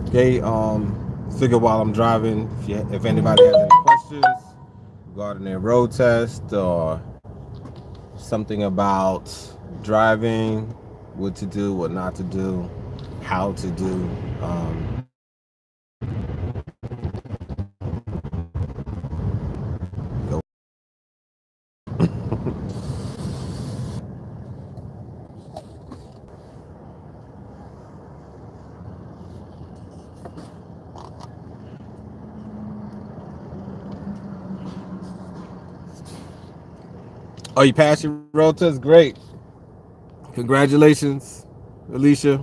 Okay, figure while I'm driving, if anybody has any questions regarding their road test or something about driving, what to do, what not to do, how to do. Go. Oh, you passed your road test? Great. Congratulations, Alicia.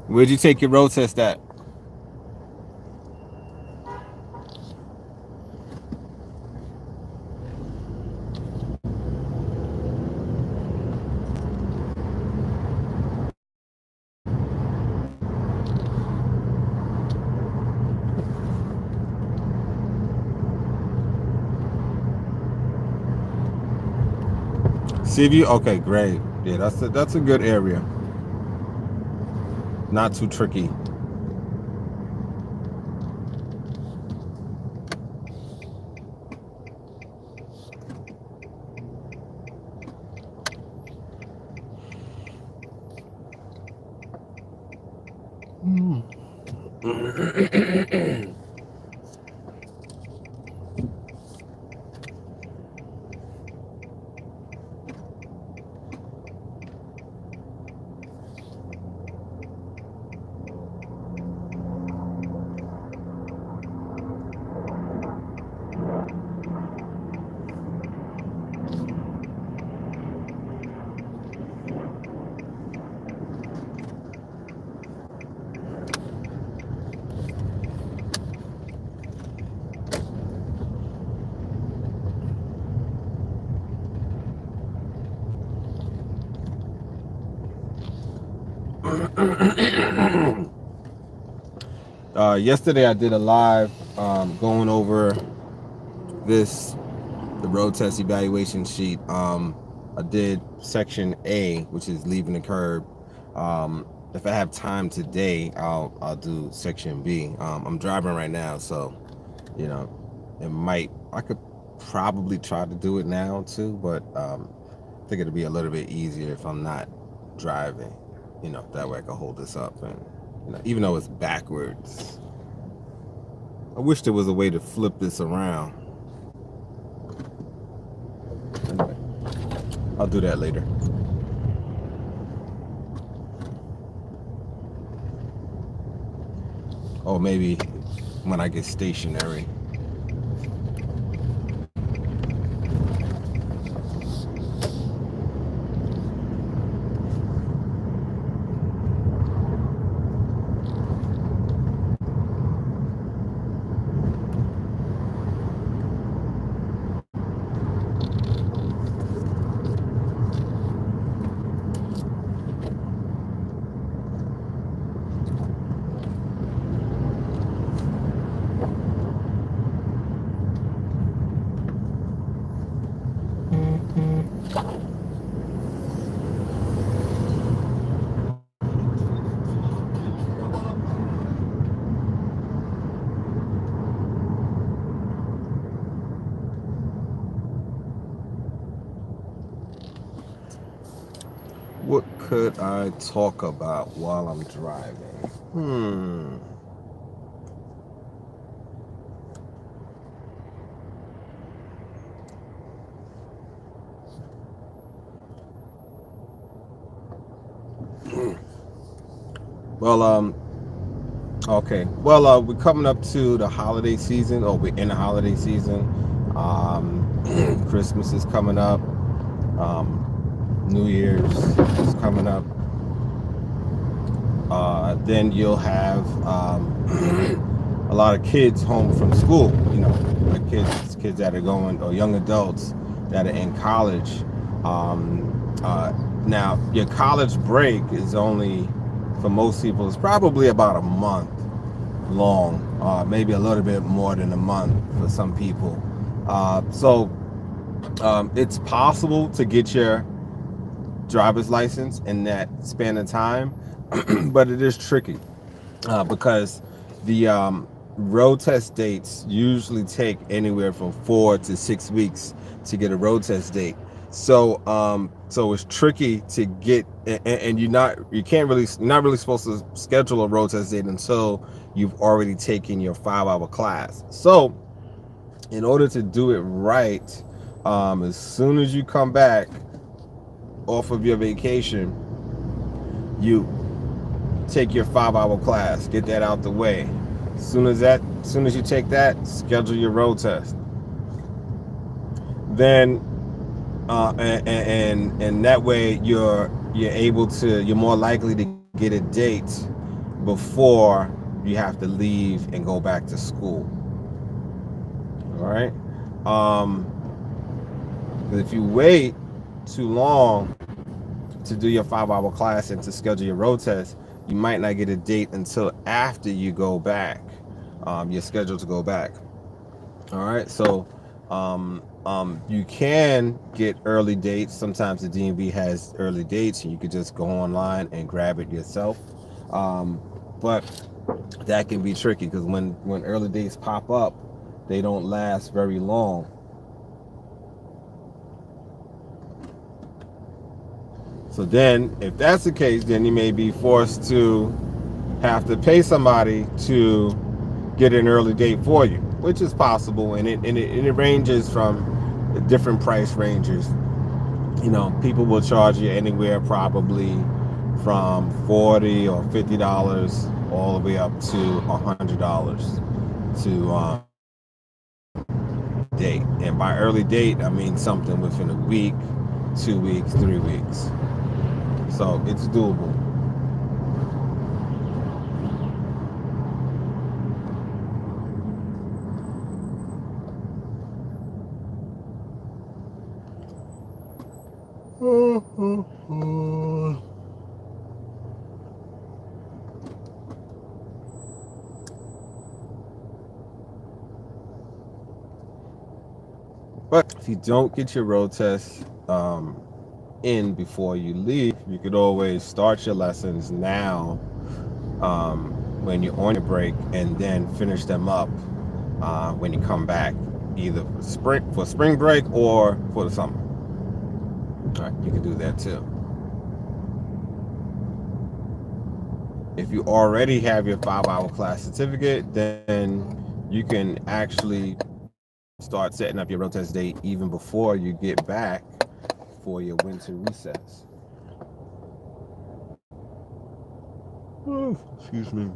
Where'd you take your road test at? Seaview? Okay, great. Yeah, that's a good area. Not too tricky. Yesterday I did a live going over this the road test evaluation sheet. I did section A, which is leaving the curb. If I have time today, I'll do section B. I'm driving right now, so you know I could probably try to do it now too, but I think it'll be a little bit easier if I'm not driving. That way I can hold this up and even though it's backwards. I wish there was a way to flip this around. Anyway, I'll do that later. Or maybe when I get stationary. What could I talk about while I'm driving? Hmm. Well, okay. Well, we're coming up to the holiday season, or we're in the holiday season. Christmas is coming up. New Year's is coming up. Then you'll have a lot of kids home from school. Like kids that are going, or young adults that are in college. Now, your college break is only, for most people, it's probably about a month long, maybe a little bit more than a month for some people. So It's possible to get your driver's license in that span of time, but it is tricky because the road test dates usually take anywhere from 4 to 6 weeks to get a road test date. So it's tricky to get, and you can't really, not really supposed to schedule a road test date until you've already taken your 5 hour class. So in order to do it right, as soon as you come back off of your vacation, you take your 5 hour class, get that out the way. As soon as you take that, schedule your road test. Then and that way you're more likely to get a date before you have to leave and go back to school. All right. If you wait too long to do your 5 hour class and to schedule your road test, you might not get a date until after you go back. You're scheduled to go back. All right. So you can get early dates. Sometimes the DMV has early dates, and you could just go online and grab it yourself. But that can be tricky because when early dates pop up, they don't last very long. So then, if that's the case, then you may be forced to have to pay somebody to get an early date for you, which is possible, and it ranges from different price ranges. People will charge you anywhere probably from $40 or $50 all the way up to $100 to date. And by early date, I mean something within a week, 2 weeks, 3 weeks. So it's doable. But if you don't get your road test in before you leave, you could always start your lessons now when you're on your break, and then finish them up when you come back, either for spring break or for the summer. All right, you can do that too. If you already have your 5 hour class certificate, then you can actually start setting up your road test date even before you get back for your winter recess. Oh, excuse me.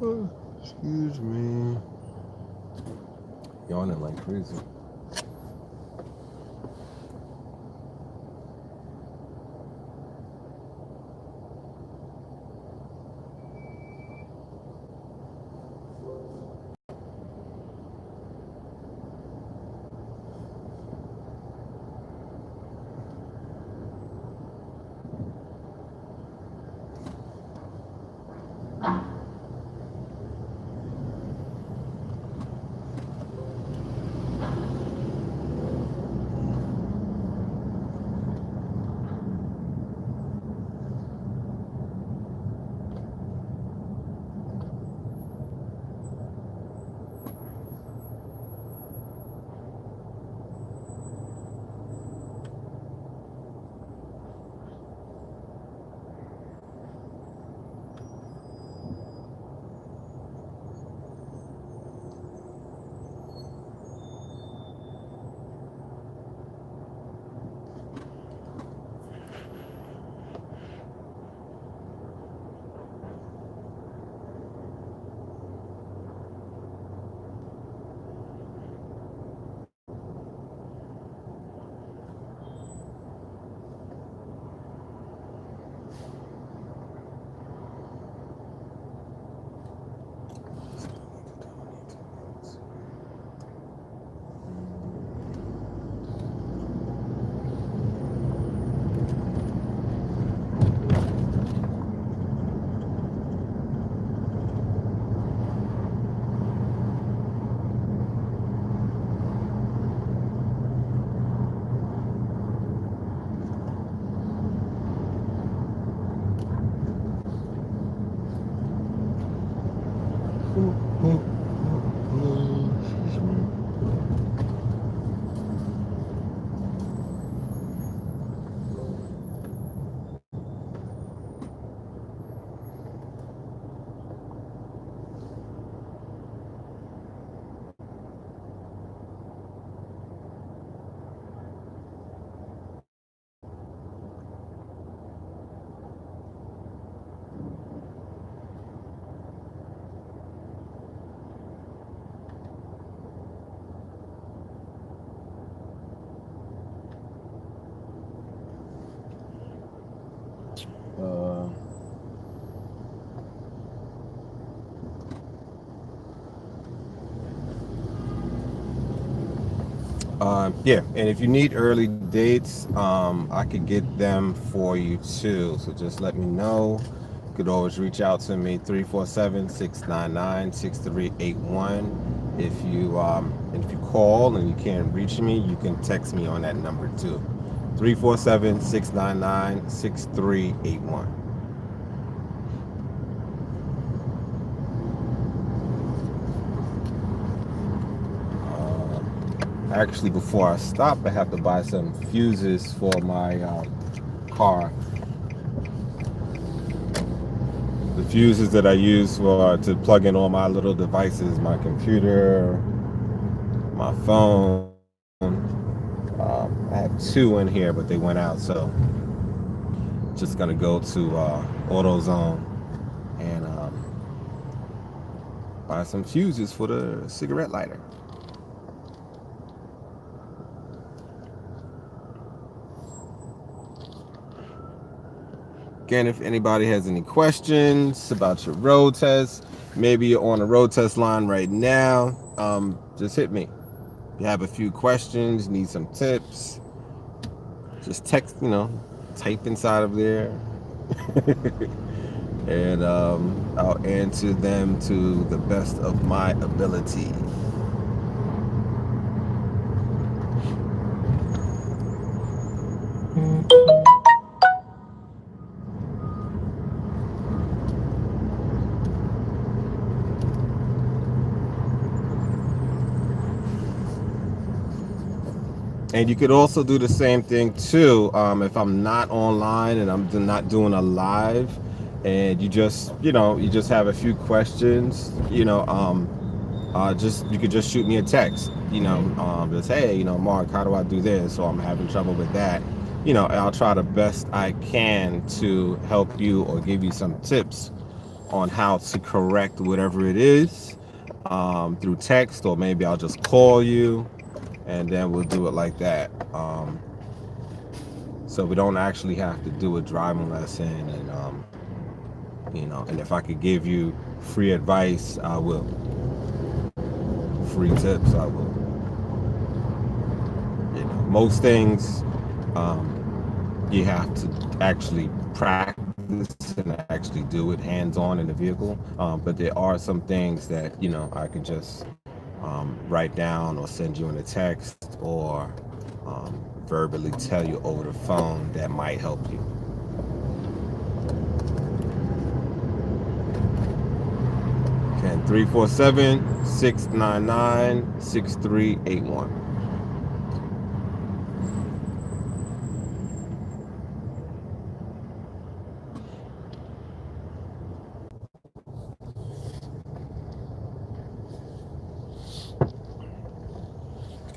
Oh, excuse me. Yawning like crazy. Yeah, and if you need early dates, I could get them for you too. So just let me know. You could always reach out to me 347-699-6381. If you call and you can't reach me, you can text me on that number too. 347-699-6381. Actually, before I stop, I have to buy some fuses for my car. The fuses that I use for to plug in all my little devices, my computer, my phone. I have two in here, but they went out, so just gonna go to AutoZone and buy some fuses for the cigarette lighter. Again, if anybody has any questions about your road test, maybe you're on a road test line right now, just hit me. If you have a few questions, need some tips, just text, type inside of there, and I'll answer them to the best of my ability. And you could also do the same thing too. If I'm not online and I'm not doing a live, and you just have a few questions, just you could just shoot me a text. Just hey, Mark, how do I do this? Or I'm having trouble with that. I'll try the best I can to help you or give you some tips on how to correct whatever it is through text, or maybe I'll just call you and then we'll do it like that. So we don't actually have to do a driving lesson, and if I could give you free advice, I will. Free tips, I will. Most things you have to actually practice and actually do it hands-on in the vehicle. But there are some things that I can just write down or send you in a text or verbally tell you over the phone that might help you. Okay, 347-699-6381.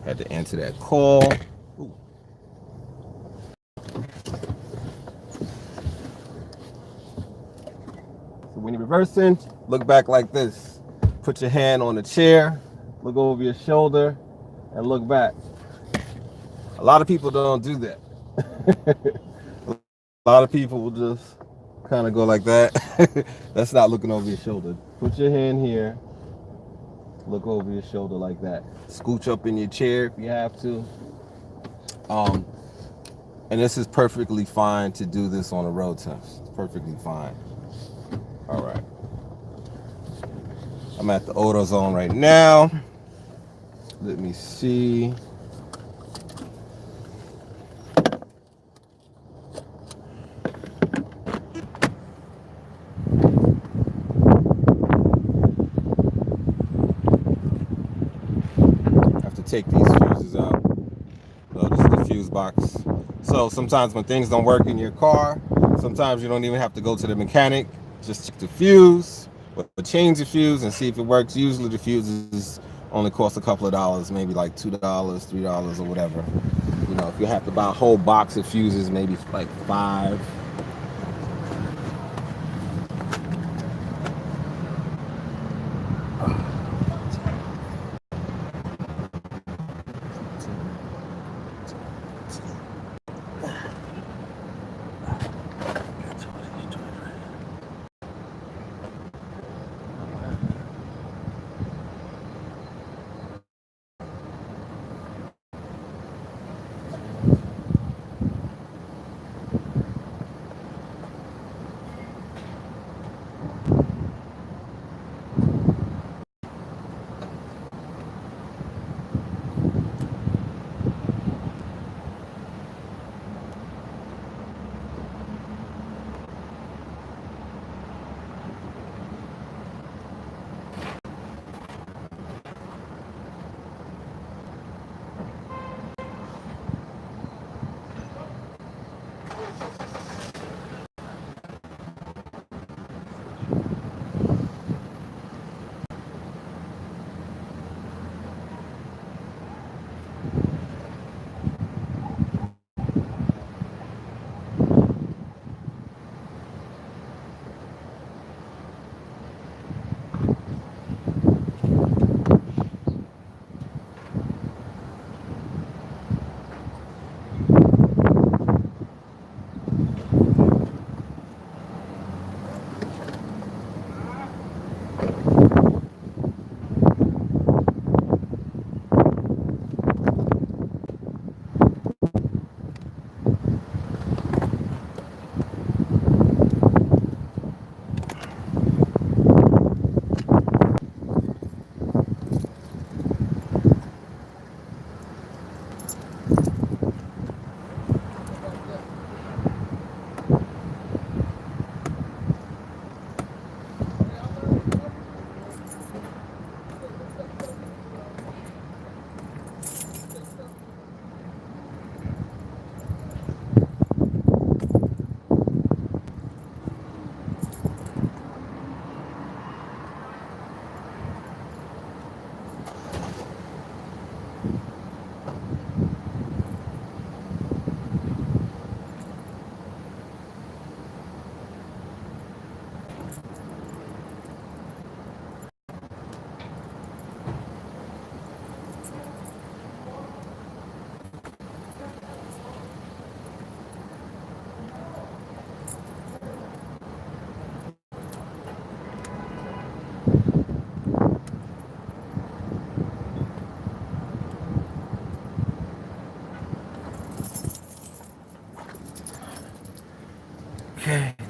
Had to answer that call. Ooh. So when you're reversing, look back like this. Put your hand on the chair, look over your shoulder, and look back. A lot of people don't do that. A lot of people will just kind of go like that. That's not looking over your shoulder. Put your hand here, look over your shoulder like that. Scooch up in your chair if you have to. Um, and this is perfectly fine to do this on a road test. It's perfectly fine. All right. I'm at the AutoZone right now. Let me see. I have to take these fuses out. So this is the fuse box. So sometimes when things don't work in your car, sometimes you don't even have to go to the mechanic. Just check the fuse, or change the fuse and see if it works. Usually the fuses only cost a couple of dollars, maybe like $2, $3 or whatever. If you have to buy a whole box of fuses, maybe like five.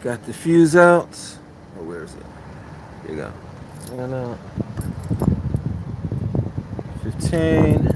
Got the fuse out. Oh, where is it? Here you go. And 15.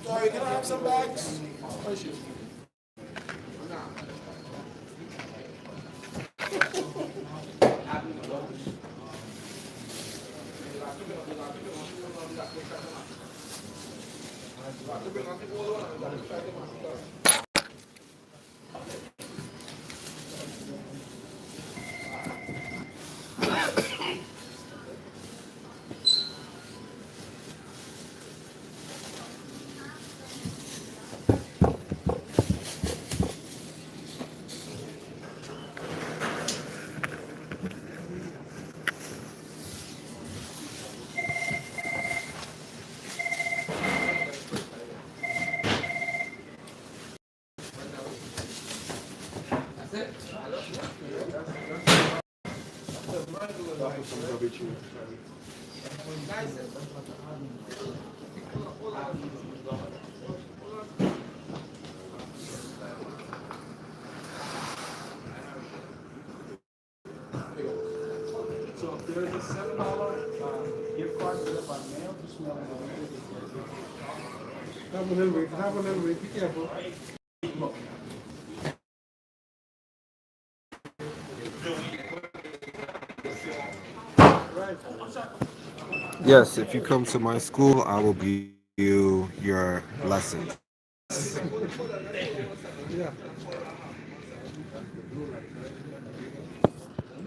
Sorry, can I have some bags? So there's a $7 gift card for by mail. Just mail it. Have a little bit. Be careful. Yes, if you come to my school, I will give you your lessons. Yeah.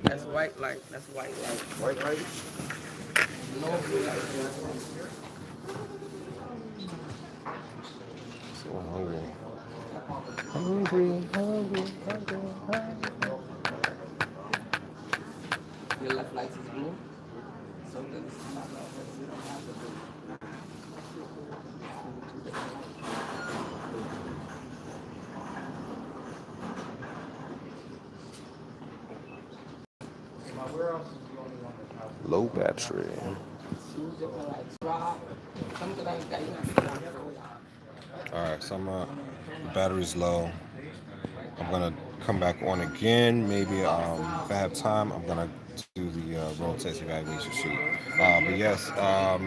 That's white light. That's white light. White light? No blue light. So hungry. Hungry, hungry, hungry, hungry. Your left light is blue. So then it's not we don't have the blue. Low battery. Alright, so the battery's low. I'm gonna come back on again. Maybe if I have time, I'm gonna do the road test evaluation sheet. But yes, I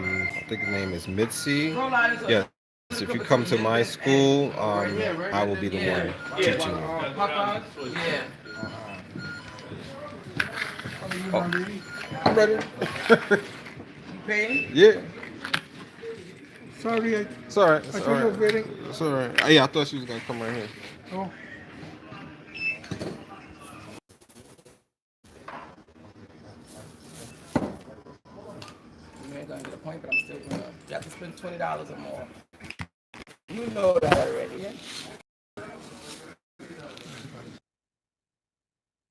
think the name is Mitzi. Yes, if you come to my school, I will be the one teaching you. Yeah. Oh, I'm ready. You paying? Yeah. Sorry, It's alright. It's I thought you were waiting. It's alright. Yeah, I thought she was gonna come right here. Oh, You ain't gonna get a point, but I'm still gonna. You have to spend $20 or more. You know that already, yeah?